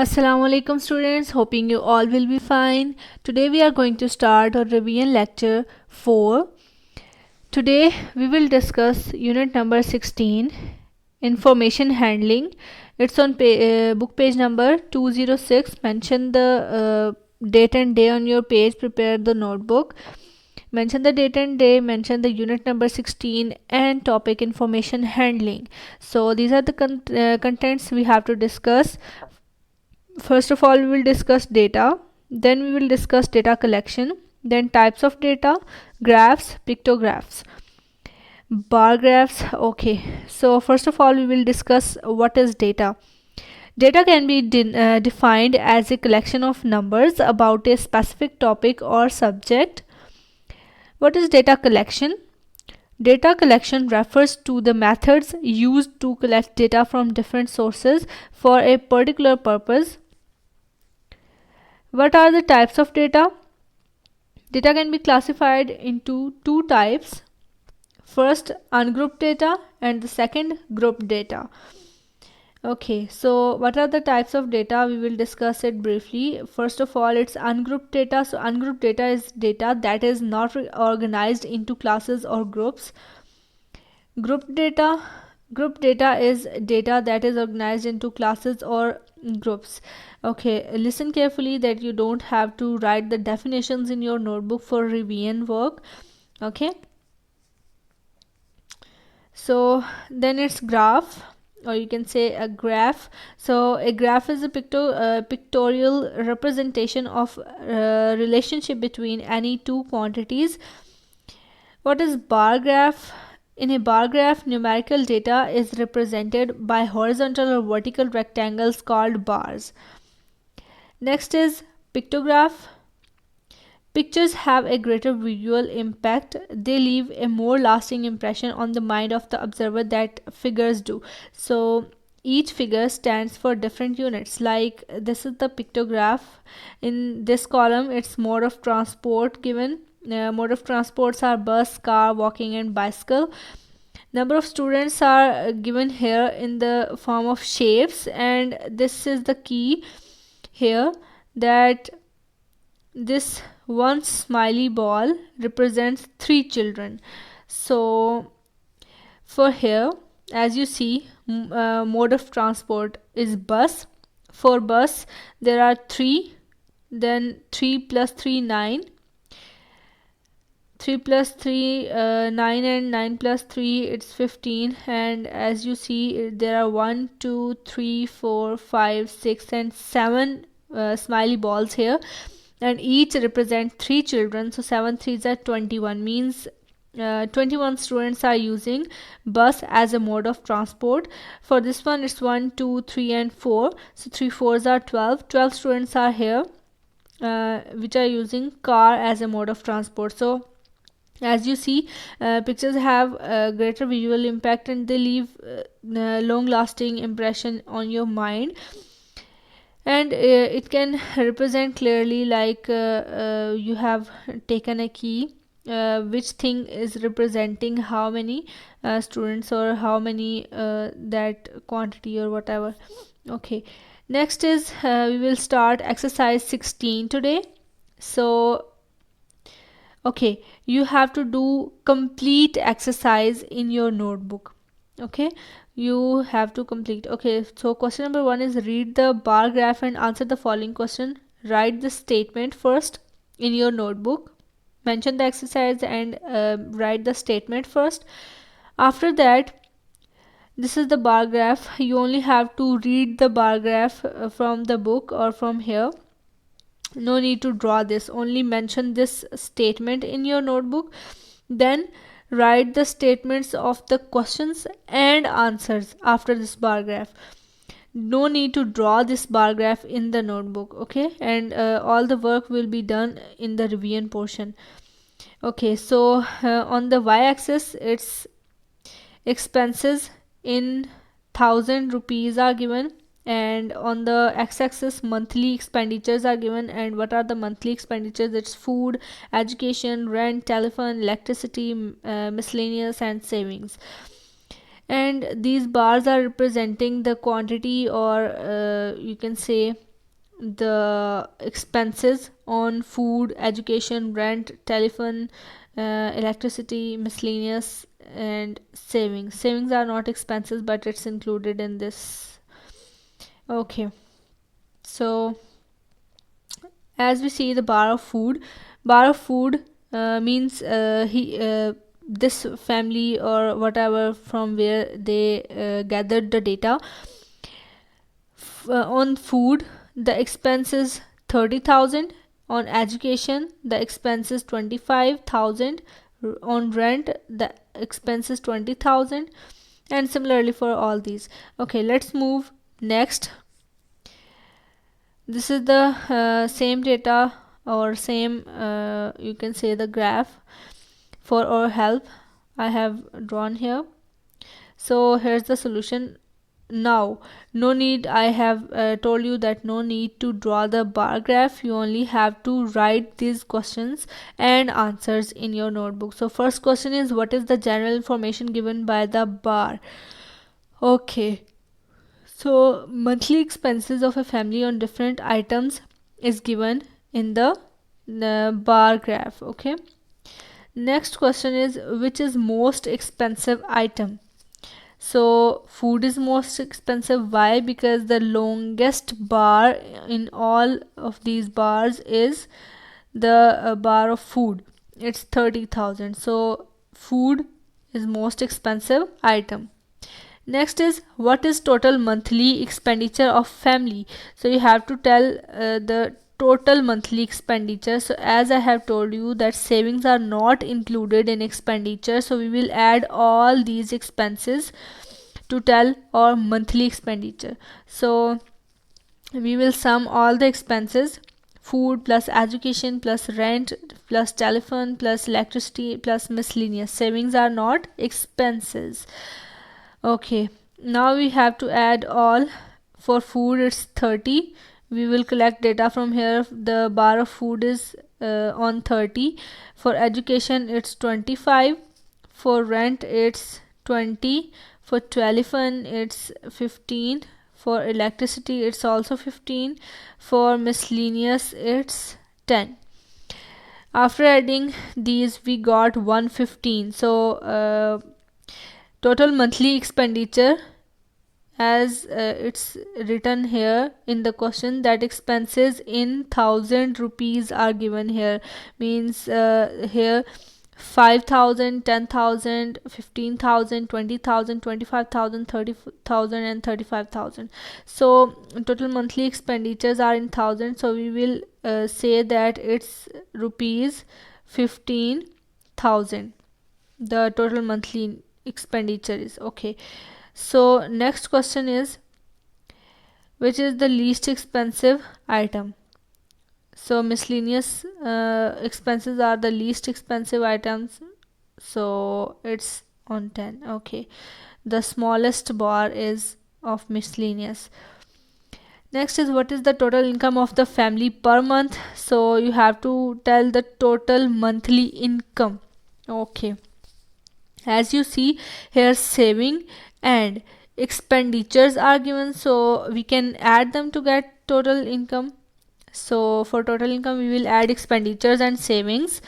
Assalamu alaikum students, hoping you all will be fine. Today we are going to start our revision lecture 4. Today we will discuss unit number 16, information handling. It's on book page number 206. Mention the date and day on your page, prepare the notebook. Mention the date and day, mention the unit number 16 and topic information handling. So these are the contents we have to discuss. First of all, we will discuss data, then we will discuss data collection, then types of data, graphs, pictographs, bar graphs. Okay, so first of all, we will discuss what is data. Data can be defined as a collection of numbers about a specific topic or subject. What is data collection? Data collection refers to the methods used to collect data from different sources for a particular purpose. What are the types of data? Data can be classified into two types. First, ungrouped data, and the second, grouped data. Okay, so what are the types of data? We will discuss it briefly. First of all, it's ungrouped data. So ungrouped data is data that is not organized into classes or groups. Grouped data is data that is organized into classes or groups. Okay, listen carefully that you don't have to write the definitions in your notebook for revision work. Okay, so then it's graph, or you can say a graph. So a graph is a pictorial representation of relationship between any two quantities. What is bar graph? In a bar graph, numerical data is represented by horizontal or vertical rectangles called bars. Next is pictograph. Pictures have a greater visual impact. They leave a more lasting impression on the mind of the observer that figures do. So each figure stands for different units. Like this is the pictograph. In this column, it's mode of transport given. Mode of transports are bus, car, walking, and bicycle. Number of students are given here in the form of shapes, and this is the key here, that this one smiley ball represents 3 children. So for here, as you see, mode of transport is bus. For bus there are 3, then 3 plus 3 9, 3 plus 3 9, and 9 plus 3 it's 15. And as you see, there are 1 2 3 4 5 6 and 7 smiley balls here, and each represent 3 children. So 7 threes are 21, means 21 students are using bus as a mode of transport. For this one, it's 1 2 3 and 4, so 3 fours are 12 students are here, which are using car as a mode of transport. So as you see, pictures have a greater visual impact, and they leave long lasting impression on your mind. And it can represent clearly, like you have taken a key, which thing is representing how many students, or how many that quantity or whatever. Okay, next is we will start exercise 16 today. So okay, you have to do complete exercise in your notebook. Okay, you have to complete. Okay, so question number 1 is read the bar graph and answer the following question. Write the statement first in your notebook. Mention the exercise and write the statement first. After that, this is the bar graph. You only have to read the bar graph from the book or from here. No need to draw this, only mention this statement in your notebook. Then write the statements of the questions and answers after this bar graph. No need to draw this bar graph in the notebook. Okay, and all the work will be done in the revision portion. Okay, so on the y-axis, it's expenses in 1000 rupees are given, and on the x-axis monthly expenditures are given. And what are the monthly expenditures? It's food, education, rent, telephone, electricity, miscellaneous, and savings. and these bars are representing the quantity, or you can say the expenses on food, education, rent, telephone, electricity, miscellaneous, and savings are not expenses, but it's included in this. Okay, so as we see the bar of food means he this family or whatever from where they gathered the data on food the expense is 30,000, on education the expense is 25,000, on rent the expense is 20,000, and similarly for all these. Okay, let's move next. This is the same data, or same you can say the graph for our help I have drawn here. So here's the solution. Now no need, I have told you that no need to draw the bar graph, you only have to write these questions and answers in your notebook. So first question is, what is the general information given by the bar? Okay, so monthly expenses of a family on different items is given in the bar graph. Okay, next question is, which is most expensive item? So food is most expensive. Why? Because the longest bar in all of these bars is the bar of food. It's 30,000. So food is most expensive item. Next is, what is total monthly expenditure of family? So you have to tell the total monthly expenditure. So as I have told you that savings are not included in expenditure, so we will add all these expenses to tell our monthly expenditure. So we will sum all the expenses: food plus education plus rent plus telephone plus electricity plus miscellaneous. Savings are not expenses. Okay, now we have to add all. For food it's 30. We will collect data from here. The bar of food is on 30. For education it's 25. For rent it's 20. For telephone it's 15. For electricity it's also 15. For miscellaneous it's 10. After adding these we got 115. So total monthly expenditure, as it's written here in the question, that expenses in 1,000 rupees are given here. Means here 5,000, 10,000, 15,000, 20,000, 25,000, 30,000, and 35,000. So total monthly expenditures are in thousand, so we will say that it's rupees 15,000. The total monthly expenditure is. Okay, so next question is, which is the least expensive item? So miscellaneous expenses are the least expensive items, so it's on 10. Okay, the smallest bar is of miscellaneous. Next is, what is the total income of the family per month? So you have to tell the total monthly income. Okay, as you see here, saving and expenditures are given, so we can add them to get total income. So for total income we will add expenditures and savings.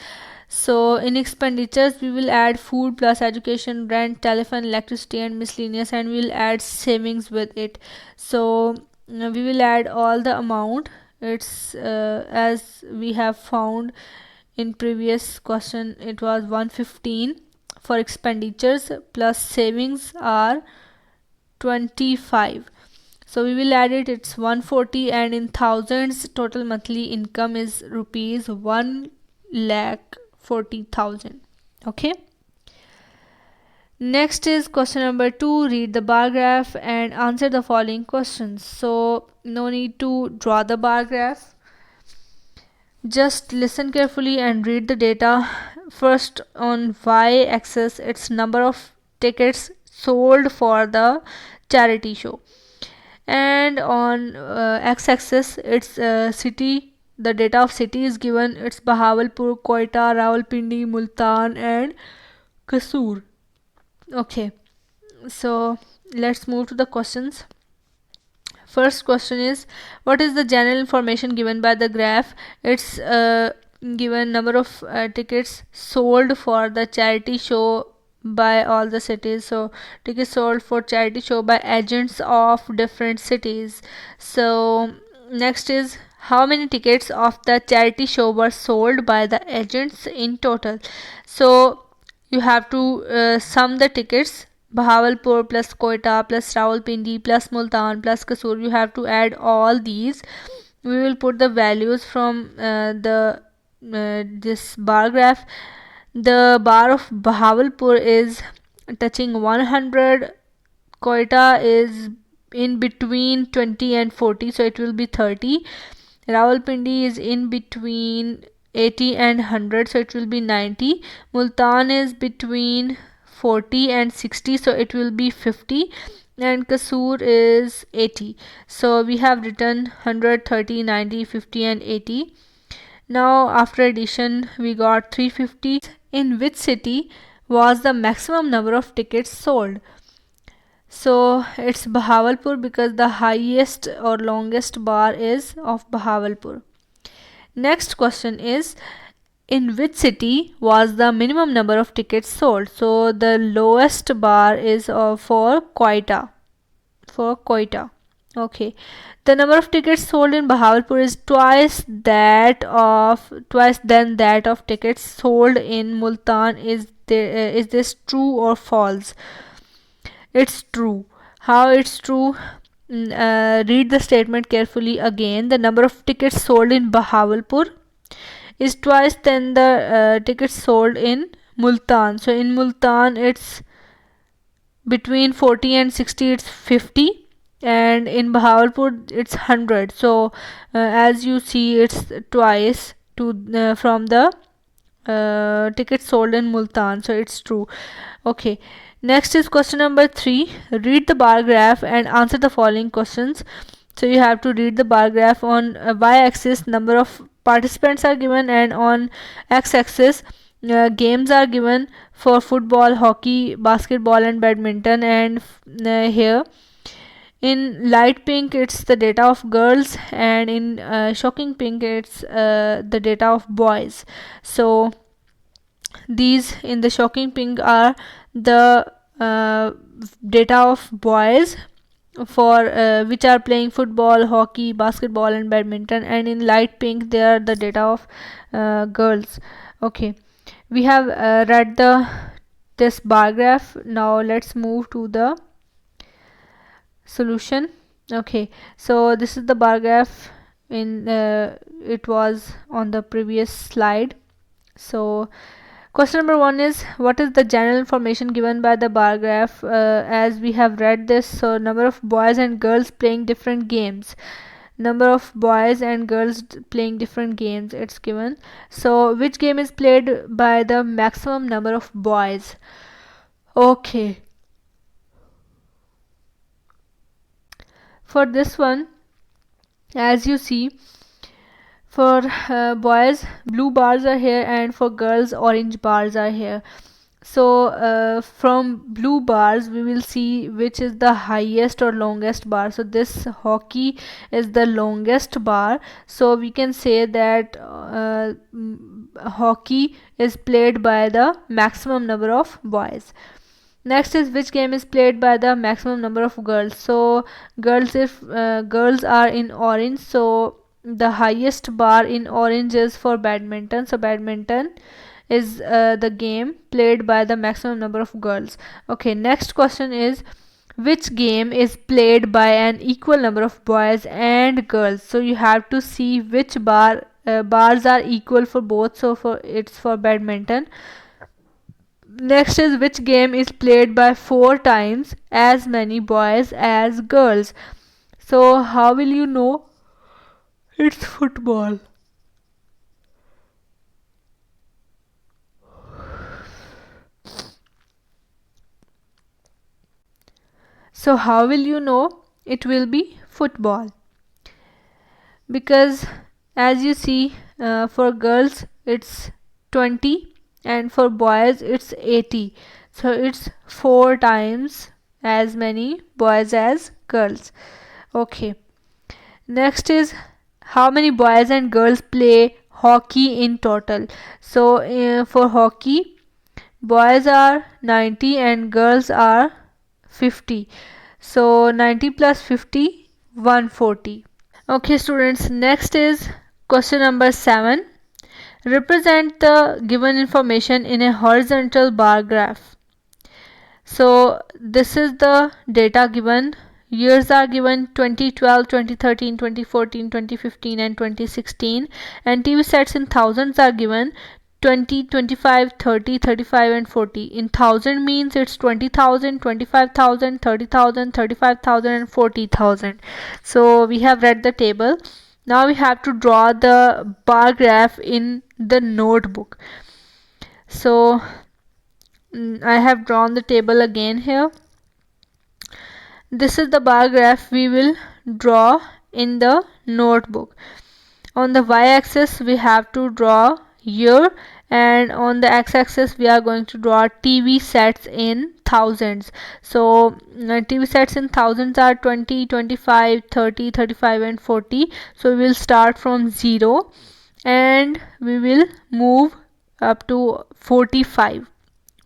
So in expenditures we will add food plus education, rent, telephone, electricity, and miscellaneous, and we will add savings with it. So we will add all the amount. It's as we have found in previous question, it was 115 for expenditures, plus savings are 25. So we will add it, it's 140, and in thousands total monthly income is rupees 1,40,000. Okay, next is question number 2. Read the bar graph and answer the following questions. So no need to draw the bar graph, just listen carefully and read the data. First, on y axis it's number of tickets sold for the charity show, and on x-axis it's city. The data of city is given, it's Bahawalpur, Quetta, Rawalpindi, Multan, and Kasur. Okay, So let's move to the questions. First question is, what is the general information given by the graph? It's given number of tickets sold for the charity show by all the cities. So tickets sold for charity show by agents of different cities. So next is, how many tickets of the charity show were sold by the agents in total? So you have to sum the tickets. Bahawalpur plus Quetta plus Rawalpindi plus Multan plus Kasur. You have to add all these. We will put the values from the this bar graph. The bar of Bahawalpur is touching 100. Quetta is in between 20 and 40, so it will be 30. Rawalpindi is in between 80 and 100, so it will be 90. Multan is between 40 and 60, so it will be 50. And Kasur is 80. So we have written 100, 30, 90, 50 and 80. Now after addition we got 350. In which city was the maximum number of tickets sold? So it's Bahawalpur, because the highest or longest bar is of Bahawalpur. Next question is, in which city was the minimum number of tickets sold? So the lowest bar is for Quetta. For Quetta. Okay. The number of tickets sold in Bahawalpur is twice than that of tickets sold in Multan. Is this true or false? It's true. How it's true? Read the statement carefully again. The number of tickets sold in Bahawalpur is twice than the tickets sold in Multan. So in Multan it's between 40 and 60, it's 50, and in Bahawalpur it's 100. So as you see, it's twice from the tickets sold in Multan. So it's true. Okay. Next is question number 3. Read the bar graph and answer the following questions. So you have to read the bar graph. On y-axis number of participants are given, and on x-axis games are given for football, hockey, basketball and badminton. And here in light pink it's the data of girls, and in shocking pink it's the data of boys. So these in the shocking pink are the data of boys for which are playing football, hockey, basketball and badminton, and in light pink they are the data of girls. Okay, we have read this bar graph. Now let's move to the solution. Okay, so this is the bar graph in it was on the previous slide. So question number 1 is, what is the general information given by the bar graph? As we have read this, so number of boys and girls playing different games. Number of boys and girls playing different games, it's given. So which game is played by the maximum number of boys? Okay, for this one, as you see, for boys blue bars are here, and for girls orange bars are here. So from blue bars we will see which is the highest or longest bar. So this hockey is the longest bar, so we can say that hockey is played by the maximum number of boys. Next is, which game is played by the maximum number of girls? So girls, if girls are in orange, so the highest bar in orange is for badminton. So badminton is the game played by the maximum number of girls. Okay, next question is, which game is played by an equal number of boys and girls? So you have to see which bars are equal for both. So it's for badminton. Next is, which game is played by 4 times as many boys as girls? So how will you know? It's football. So how will you know? It will be football, because as you see, for girls it's 20 and for boys it's 80. So it's 4 times as many boys as girls. Okay, next is how many boys and girls play hockey in total. So for hockey, boys are 90 and girls are 50. So 90 plus 50, 140. Okay students, next is question number 7. Represent the given information in a horizontal bar graph. So this is the data given. Years are given 2012, 2013, 2014, 2015 and 2016, and TV sets in thousands are given 20, 25, 30, 35 and 40. In thousand means it's 20,000, 25,000, 30,000, 35,000 and 40,000. So we have read the table. Now we have to draw the bar graph in the notebook. So I have drawn the table again here. This is the bar graph we will draw in the notebook. On the y-axis we have to draw year, and on the x-axis we are going to draw TV sets in thousands. So TV sets in thousands are 20, 25, 30, 35 and 40. So we will start from 0 and we will move up to 45,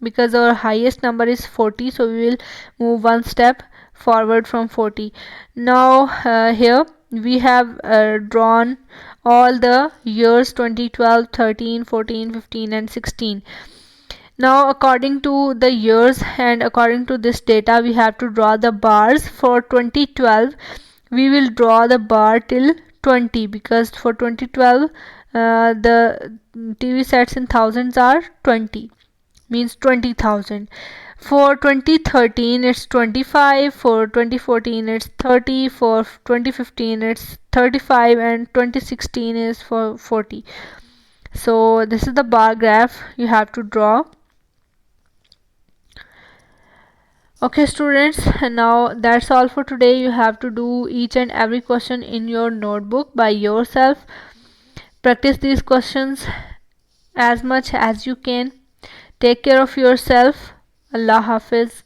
because our highest number is 40, so we will move one step forward from 40. Now here we have drawn all the years 2012, 13, 14, 15 and 16. Now according to the years and according to this data we have to draw the bars. For 2012 we will draw the bar till 20, because for 2012 the TV sets in thousands are 20, means 20,000. For 2013 it's 25, for 2014 it's 30, for 2015 it's 35 and 2016 is for 40. So this is the bar graph you have to draw. Okay students, and now that's all for today. You have to do each and every question in your notebook by yourself. Practice these questions as much as you can. Take care of yourself. Allah Hafiz.